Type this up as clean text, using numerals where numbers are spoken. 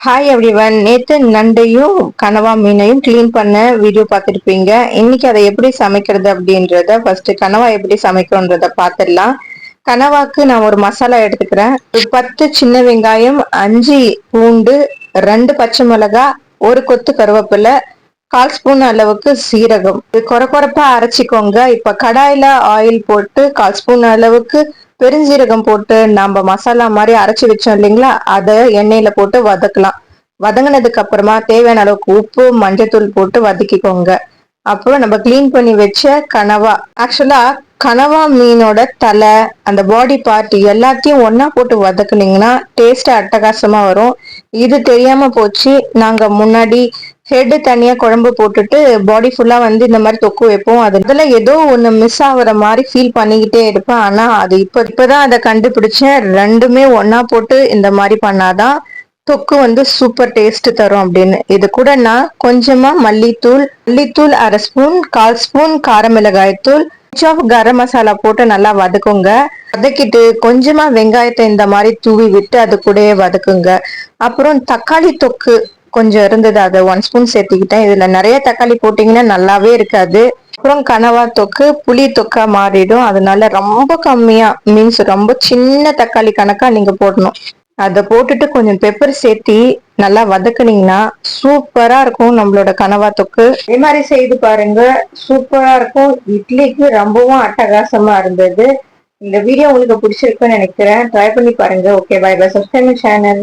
Hi everyone. நேத்து நண்டையும் கனவா மீனையும் கிளீன் பண்ண வீடியோ பார்த்துருப்பீங்க. இன்னைக்கு அதை எப்படி சமைக்கிறது அப்படின்றத ஃபர்ஸ்ட் கனவா எப்படி சமைக்கிறோன்றத பார்த்துடலாம். கனவாக்கு நான் ஒரு மசாலா எடுத்துக்கிறேன். ஒரு 10 சின்ன வெங்காயம், 5 பூண்டு, 2 பச்சை மிளகாய், ஒரு கொத்து கருவேப்பிலை, 1/4 ஸ்பூன் அளவுக்கு சீரகம். இது கொரப்பா அரைச்சிக்கோங்க. இப்ப கடாயில ஆயில் போட்டு 1/4 ஸ்பூன் அளவுக்கு பெருஞ்சீரகம் போட்டு நம்ம மசாலா மாதிரி அரைச்சி வச்சோம் இல்லைங்களா, அதை எண்ணெயில போட்டு வதக்கலாம். வதங்கினதுக்கு அப்புறமா தேவையான அளவுக்கு உப்பு, மஞ்சத்தூள் போட்டு வதக்கிக்கோங்க. அப்புறம் நம்ம கிளீன் பண்ணி வச்ச கனவா, ஆக்சுவலா கனவா மீனோட தலை, அந்த பாடி பார்ட் எல்லாத்தையும் ஒன்னா போட்டு வதக்குனீங்கன்னா டேஸ்ட் அட்டகாசமா வரும். இது தெரியாம போச்சு. நாங்க முன்னாடி ஹெட் தனியா குழம்பு போட்டுட்டு பாடி ஃபுல்லா இந்த மாதிரி தொக்கு வைப்போம். அதுல ஏதோ ஒண்ணு மிஸ் ஆகுற மாதிரி ஃபீல் பண்ணிக்கிட்டே இருப்பேன். ஆனா அது இப்பதான் அதை கண்டுபிடிச்சேன். ரெண்டுமே ஒன்னா போட்டு இந்த மாதிரி பண்ணாதான் தொக்கு சூப்பர் டேஸ்ட் தரும் அப்படின்னு. இது கூட நான் கொஞ்சமா மல்லித்தூள் 1/2 ஸ்பூன், 1/4 ஸ்பூன் காரமிளகாய் தூள், கரம் மசாலா போட்டு நல்லா வதக்குங்க. வதக்கிட்டு கொஞ்சமா வெங்காயத்தை இந்த மாதிரி தூவி விட்டு அது கூடயே வதக்குங்க. அப்புறம் தக்காளி தொக்கு கொஞ்சம் இருந்தது, அதை 1 ஸ்பூன் சேர்த்துக்கிட்டேன். இதுல நிறைய தக்காளி போட்டீங்கன்னா நல்லாவே இருக்காது. அப்புறம் கனவா தொக்கு புளி தொக்கா மாறிடும். அதனால ரொம்ப கம்மியா, மீன்ஸ் ரொம்ப சின்ன தக்காளி கணக்கா நீங்க போடணும். அதை போட்டுட்டு கொஞ்சம் பெப்பர் சேர்த்தி நல்லா வதக்குனீங்கன்னா சூப்பரா இருக்கும் நம்மளோட கனவா தொக்கு. இதே மாதிரி செய்து பாருங்க, சூப்பரா இருக்கும். இட்லிக்கு ரொம்பவும் அட்டகாசமா இருந்தது. இந்த வீடியோ உங்களுக்கு பிடிச்சிருக்குன்னு நினைக்கிறேன். ட்ரை பண்ணி பாருங்க. Okay, bye bye. Subscribe channel.